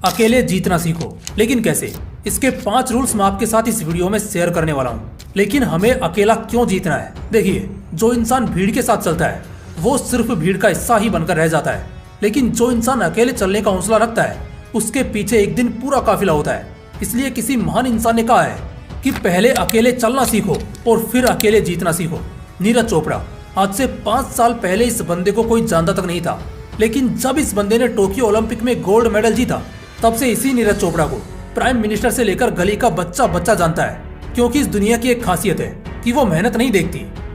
अकेले जीतना सीखो, लेकिन कैसे? इसके 5 रूल्स मैं आपके साथ इस वीडियो में शेयर करने वाला हूँ। लेकिन हमें अकेला क्यों जीतना है? देखिए, जो इंसान भीड़ के साथ चलता है वो सिर्फ भीड़ का हिस्सा ही बनकर रह जाता है, लेकिन जो इंसान अकेले चलने का हौसला रखता है उसके पीछे एक दिन पूरा काफिला होता है। इसलिए किसी महान इंसान ने कहा है कि पहले अकेले चलना सीखो और फिर अकेले जीतना सीखो। नीरज चोपड़ा। आज से 5 साल पहले इस बंदे को कोई जानता तक नहीं था, लेकिन जब इस बंदे ने टोक्यो ओलंपिक में गोल्ड मेडल जीता तब से इसी नीरज चोपड़ा को प्राइम मिनिस्टर से लेकर गली का बच्चा बच्चा जानता है। क्योंकि इस दुनिया की एक खासियत है कि वो मेहनत नहीं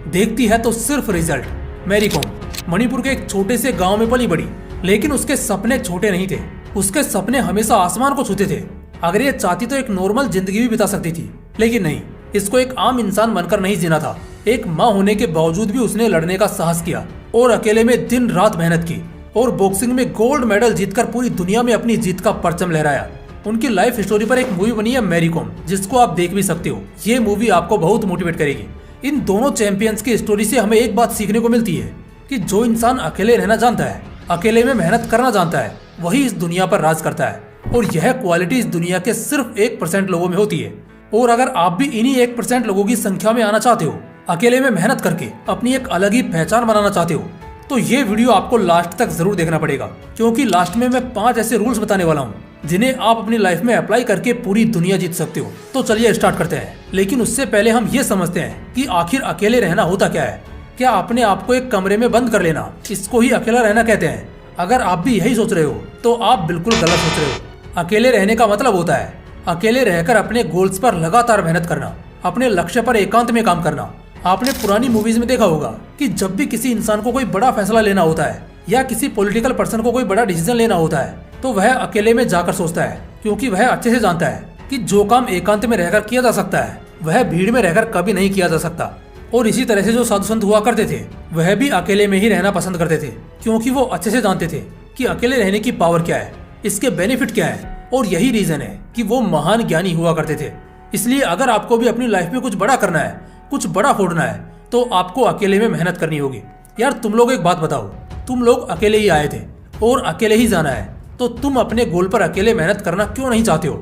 देखती है तो सिर्फ रिजल्ट। मैरी कॉम मणिपुर के एक छोटे से गांव में पली बड़ी, लेकिन उसके सपने छोटे नहीं थे। उसके सपने हमेशा आसमान को छूते थे। अगर ये चाहती तो एक नॉर्मल जिंदगी भी बिता सकती थी, लेकिन नहीं, इसको एक आम इंसान बनकर नहीं जीना था। एक माँ होने के बावजूद भी उसने लड़ने का साहस किया और अकेले में दिन रात मेहनत की और बॉक्सिंग में गोल्ड मेडल जीतकर पूरी दुनिया में अपनी जीत का परचम लहराया। उनकी लाइफ स्टोरी पर एक मूवी बनी है मैरी कॉम, जिसको आप देख भी सकते हो। ये मूवी आपको बहुत मोटिवेट करेगी। इन दोनों चैंपियंस की स्टोरी से हमें एक बात सीखने को मिलती है कि जो इंसान अकेले रहना जानता है, अकेले में मेहनत करना जानता है, वही इस दुनिया पर राज करता है। और यह क्वालिटी इस दुनिया के सिर्फ 1% लोगों में होती है। और अगर आप भी इन्हीं 1% लोगों की संख्या में आना चाहते हो, अकेले में मेहनत करके अपनी एक अलग ही पहचान बनाना चाहते हो, तो ये वीडियो आपको लास्ट तक जरूर देखना पड़ेगा। क्योंकि लास्ट में मैं 5 ऐसे रूल्स बताने वाला हूँ जिन्हें आप अपनी लाइफ में अप्लाई करके पूरी दुनिया जीत सकते हो। तो चलिए स्टार्ट करते हैं। लेकिन उससे पहले हम ये समझते हैं कि आखिर अकेले रहना होता क्या है। क्या अपने आप को एक कमरे में बंद कर लेना, इसको ही अकेला रहना कहते हैं? अगर आप भी यही सोच रहे हो तो आप बिल्कुल गलत सोच रहे हो। अकेले रहने का मतलब होता है अकेले रहकर अपने गोल्स पर लगातार मेहनत करना, अपने लक्ष्य पर एकांत में काम करना। आपने पुरानी मूवीज में देखा होगा कि जब भी किसी इंसान को कोई बड़ा फैसला लेना होता है या किसी पॉलिटिकल पर्सन को कोई बड़ा डिसीजन लेना होता है तो वह अकेले में जाकर सोचता है, क्योंकि वह अच्छे से जानता है कि जो काम एकांत में रहकर किया जा सकता है वह भीड़ में रहकर कभी नहीं किया जा सकता। और इसी तरह से जो साधु संत हुआ करते थे वह भी अकेले में ही रहना पसंद करते थे, क्योंकि वो अच्छे से जानते थे कि अकेले रहने की पावर क्या है, इसके बेनिफिट क्या है। और यही रीजन है कि वो महान ज्ञानी हुआ करते थे। इसलिए अगर आपको भी अपनी लाइफ में कुछ बड़ा करना है, कुछ बड़ा फोड़ना है, तो आपको अकेले में मेहनत करनी होगी। यार तुम लोग एक बात बताओ, तुम लोग अकेले ही आए थे और अकेले ही जाना है, तो तुम अपने गोल पर अकेले मेहनत करना क्यों नहीं चाहते हो?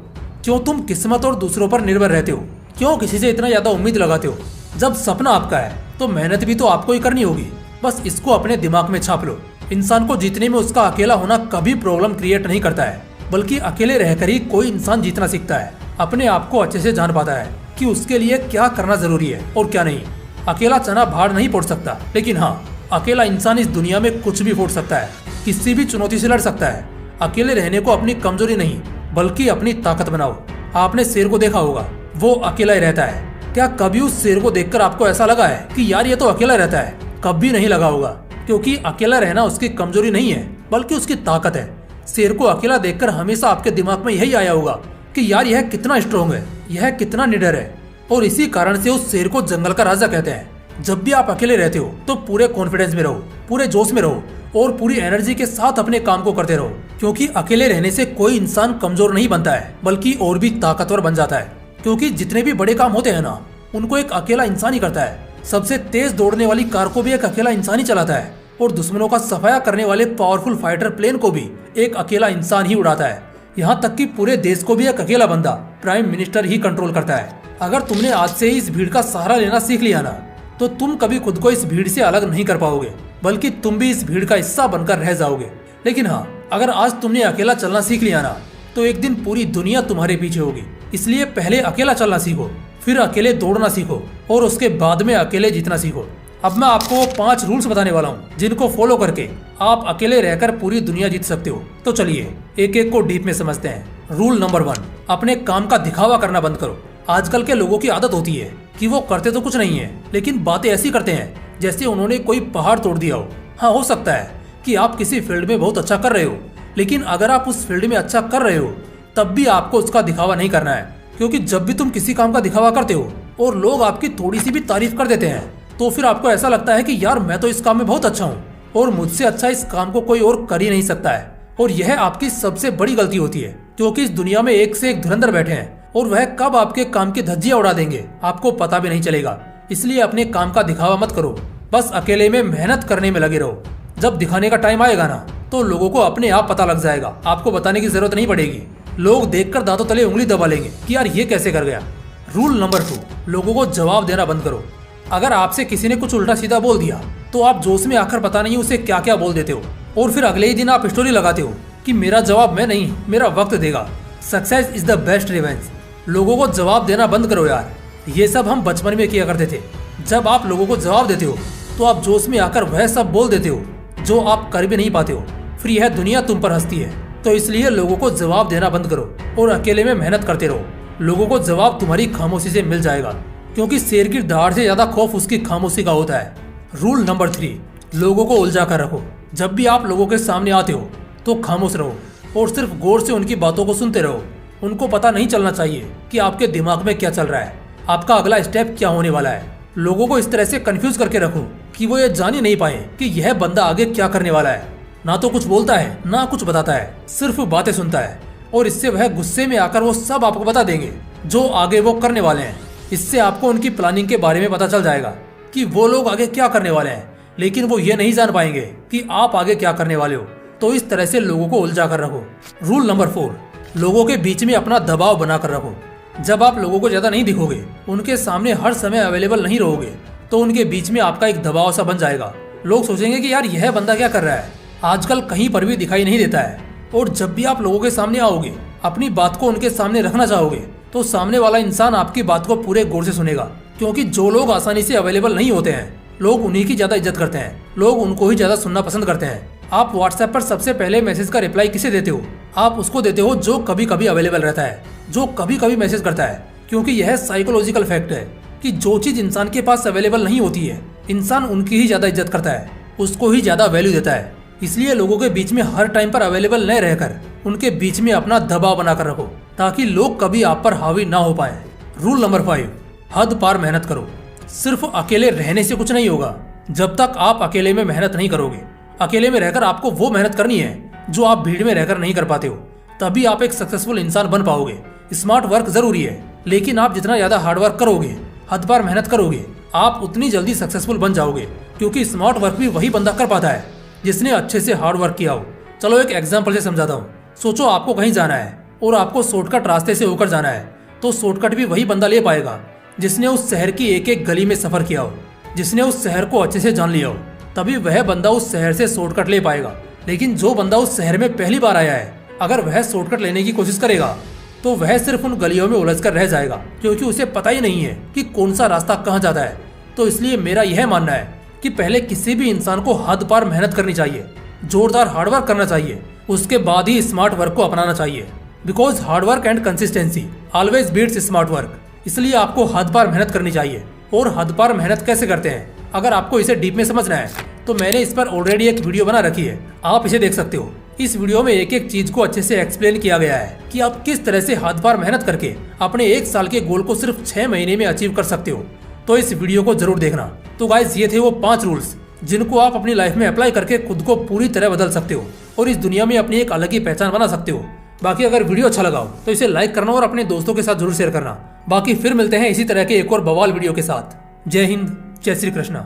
क्यों तुम किस्मत और दूसरों पर निर्भर रहते हो? क्यों किसी से इतना ज्यादा उम्मीद लगाते हो? जब सपना आपका है तो मेहनत भी तो आपको ही करनी होगी। बस इसको अपने दिमाग में छाप लो। इंसान को जीतने में उसका अकेला होना कभी प्रॉब्लम क्रिएट नहीं करता है, बल्कि अकेले रहकर ही कोई इंसान जीतना सीखता है। अपने आप को अच्छे से जान पाता है कि उसके लिए क्या करना जरूरी है और क्या नहीं। अकेला चना भाड़ नहीं फोड़ सकता, लेकिन हाँ, अकेला इंसान इस दुनिया में कुछ भी फोड़ सकता है, किसी भी चुनौती से लड़ सकता है। अकेले रहने को अपनी कमजोरी नहीं बल्कि अपनी ताकत बनाओ। आपने शेर को देखा होगा, वो अकेला ही रहता है। क्या कभी उस शेर को देखकर आपको ऐसा लगा है कि यार ये तो अकेला रहता है? कभी नहीं लगा होगा, क्योंकि अकेला रहना उसकी कमजोरी नहीं है बल्कि उसकी ताकत है। शेर को अकेला देखकर हमेशा आपके दिमाग में यही आया होगा कि यार यह कितना स्ट्रॉन्ग है, यह कितना निडर है। और इसी कारण से उस शेर को जंगल का राजा कहते हैं। जब भी आप अकेले रहते हो तो पूरे कॉन्फिडेंस में रहो, पूरे जोश में रहो और पूरी एनर्जी के साथ अपने काम को करते रहो। क्योंकि अकेले रहने से कोई इंसान कमजोर नहीं बनता है बल्कि और भी ताकतवर बन जाता है। क्योंकि जितने भी बड़े काम होते हैं ना, उनको एक अकेला इंसान ही करता है। सबसे तेज दौड़ने वाली कार को भी एक अकेला इंसान ही चलाता है और दुश्मनों का सफाया करने वाले पावरफुल फाइटर प्लेन को भी एक अकेला इंसान ही उड़ाता है। यहाँ तक कि पूरे देश को भी एक अकेला बंदा प्राइम मिनिस्टर ही कंट्रोल करता है। अगर तुमने आज से ही इस भीड़ का सहारा लेना सीख लिया ना, तो तुम कभी खुद को इस भीड़ से अलग नहीं कर पाओगे, बल्कि तुम भी इस भीड़ का हिस्सा बनकर रह जाओगे। लेकिन हाँ, अगर आज तुमने अकेला चलना सीख लिया ना, तो एक दिन पूरी दुनिया तुम्हारे पीछे होगी। इसलिए पहले अकेला चलना सीखो, फिर अकेले दौड़ना सीखो और उसके बाद में अकेले जीतना सीखो। अब मैं आपको 5 रूल्स बताने वाला हूँ जिनको फॉलो करके आप अकेले रहकर पूरी दुनिया जीत सकते हो। तो चलिए एक एक को डीप में समझते हैं। रूल नंबर 1, अपने काम का दिखावा करना बंद करो। आजकल के लोगों की आदत होती है कि वो करते तो कुछ नहीं है, लेकिन बातें ऐसी करते हैं जैसे उन्होंने कोई पहाड़ तोड़ दिया हो। हाँ, हो सकता है कि आप किसी फील्ड में बहुत अच्छा कर रहे हो, लेकिन अगर आप उस फील्ड में अच्छा कर रहे हो तब भी आपको उसका दिखावा नहीं करना है। क्योंकि जब भी तुम किसी काम का दिखावा करते हो और लोग आपकी थोड़ी सी भी तारीफ कर देते हैं, तो फिर आपको ऐसा लगता है कि यार मैं तो इस काम में बहुत अच्छा हूँ और मुझसे अच्छा इस काम को कोई और कर ही नहीं सकता है। और यह आपकी सबसे बड़ी गलती होती है, क्योंकि इस दुनिया में एक से एक धुरंधर बैठे हैं और वह कब आपके काम की धज्जियां उड़ा देंगे आपको पता भी नहीं चलेगा। इसलिए अपने काम का दिखावा मत करो, बस अकेले में मेहनत करने में लगे रहो। जब दिखाने का टाइम आएगा ना तो लोगों को अपने आप पता लग जाएगा, आपको बताने की जरूरत नहीं पड़ेगी। लोग देखकर दांतों तले उंगली दबा लेंगे कि यार ये कैसे कर गया। रूल नंबर 2, लोगों को जवाब देना बंद करो। अगर आपसे किसी ने कुछ उल्टा सीधा बोल दिया तो आप जोश में आकर पता नहीं उसे क्या क्या बोल देते हो और फिर अगले ही दिन आप स्टोरी लगाते हो कि मेरा जवाब मैं नहीं, मेरा वक्त देगा। Success is the best revenge. लोगों को जवाब देना बंद करो यार। ये सब हम बचपन में किया करते थे। जब आप लोगों को जवाब देते हो तो आप जोश में आकर वह सब बोल देते हो जो आप कर भी नहीं पाते हो। फिर यह दुनिया तुम पर हंसती है। तो इसलिए लोगों को जवाब देना बंद करो और अकेले में मेहनत करते रहो। लोगों को जवाब तुम्हारी खामोशी से मिल जाएगा, क्योंकि शेर की दहाड़ से ज्यादा खौफ उसकी खामोशी का होता है। रूल नंबर 3, लोगों को उलझा कर रखो। जब भी आप लोगों के सामने आते हो तो खामोश रहो और सिर्फ गौर से उनकी बातों को सुनते रहो। उनको पता नहीं चलना चाहिए कि आपके दिमाग में क्या चल रहा है, आपका अगला स्टेप क्या होने वाला है। लोगों को इस तरह से कंफ्यूज करके रखो कि वो ये जान ही नहीं पाए कि यह बंदा आगे क्या करने वाला है। ना तो कुछ बोलता है ना कुछ बताता है, सिर्फ बातें सुनता है और इससे वह गुस्से में आकर वो सब आपको बता देंगे जो आगे वो करने वाले हैं। इससे आपको उनकी प्लानिंग के बारे में पता चल जाएगा कि वो लोग आगे क्या करने वाले हैं, लेकिन वो ये नहीं जान पाएंगे कि आप आगे क्या करने वाले हो। तो इस तरह से लोगों को उलझा कर रखो। रूल नंबर 4, लोगों के बीच में अपना दबाव बना कर रखो। जब आप लोगों को ज्यादा नहीं दिखोगे, उनके सामने हर समय अवेलेबल नहीं रहोगे, तो उनके बीच में आपका एक दबाव सा बन जाएगा। लोग सोचेंगे कि यार यह बंदा क्या कर रहा है, आजकल कहीं पर भी दिखाई नहीं देता है। और जब भी आप लोगों के सामने आओगे, अपनी बात को उनके सामने रखना चाहोगे, तो सामने वाला इंसान आपकी बात को पूरे गौर से सुनेगा। क्योंकि जो लोग आसानी से अवेलेबल नहीं होते हैं, लोग उन्हीं की ज्यादा इज्जत करते हैं, लोग उनको ही ज्यादा सुनना पसंद करते हैं। आप व्हाट्सएप पर सबसे पहले मैसेज का रिप्लाई किसे देते हो? आप उसको देते हो जो कभी कभी अवेलेबल रहता है, जो कभी कभी मैसेज करता है। क्योंकि यह साइकोलॉजिकल फैक्ट है कि जो चीज इंसान के पास अवेलेबल नहीं होती है, इंसान उनकी ही ज्यादा इज्जत करता है, उसको ही ज्यादा वैल्यू देता है। इसलिए लोगों के बीच में हर टाइम पर अवेलेबल न रहकर उनके बीच में अपना दबाव बनाकर रखो, ताकि लोग कभी आप पर हावी ना हो पाए। रूल नंबर 5, हद पार मेहनत करो। सिर्फ अकेले रहने से कुछ नहीं होगा। जब तक आप अकेले में मेहनत नहीं करोगे, अकेले में रहकर आपको वो मेहनत करनी है जो आप भीड़ में रहकर नहीं कर पाते हो, तभी आप एक सक्सेसफुल इंसान बन पाओगे। स्मार्ट वर्क जरूरी है, लेकिन आप जितना ज्यादा हार्ड वर्क करोगे, हद पार मेहनत करोगे, आप उतनी जल्दी सक्सेसफुल बन जाओगे। क्योंकि स्मार्ट वर्क भी वही बंदा कर पाता है जिसने अच्छे से हार्ड वर्क किया हो। चलो एक एग्जांपल से समझाता हूँ। सोचो आपको कहीं जाना है और आपको शॉर्टकट रास्ते से होकर जाना है, तो शॉर्टकट भी वही बंदा ले पाएगा जिसने उस शहर की एक एक गली में सफर किया हो, जिसने उस शहर को अच्छे से जान लिया हो। तभी वह बंदा उस शहर से शॉर्टकट ले पाएगा। लेकिन जो बंदा उस शहर में पहली बार आया है, अगर वह शॉर्टकट लेने की कोशिश करेगा तो वह सिर्फ उन गलियों में उलझ कर रह जाएगा, क्योंकि उसे पता ही नहीं है कि कौन सा रास्ता कहाँ जाता है। तो इसलिए मेरा यह मानना है कि पहले किसी भी इंसान को हद पार मेहनत करनी चाहिए, जोरदार हार्डवर्क करना चाहिए, उसके बाद ही स्मार्ट वर्क को अपनाना चाहिए। Because hard work and consistency always beats smart work. इसलिए आपको हद पार मेहनत करनी चाहिए। और हद पार मेहनत कैसे करते हैं, अगर आपको इसे डीप में समझना है तो मैंने इस पर ऑलरेडी एक वीडियो बना रखी है, आप इसे देख सकते हो। इस वीडियो में एक एक चीज को अच्छे से एक्सप्लेन किया गया है कि आप किस तरह से हद पार मेहनत करके अपने 1 साल के गोल को सिर्फ 6 महीने में अचीव कर सकते हो। तो इस वीडियो को जरूर देखना। तो गाइस, ये थे वो 5 रूल्स जिनको आप अपनी लाइफ में अप्लाई करके खुद को पूरी तरह बदल सकते हो और इस दुनिया में अपनी एक अलग ही पहचान बना सकते हो। बाकी अगर वीडियो अच्छा लगा हो तो इसे लाइक करना और अपने दोस्तों के साथ जरूर शेयर करना। बाकी फिर मिलते हैं इसी तरह के एक और बवाल वीडियो के साथ। जय हिंद, जय श्री कृष्णा।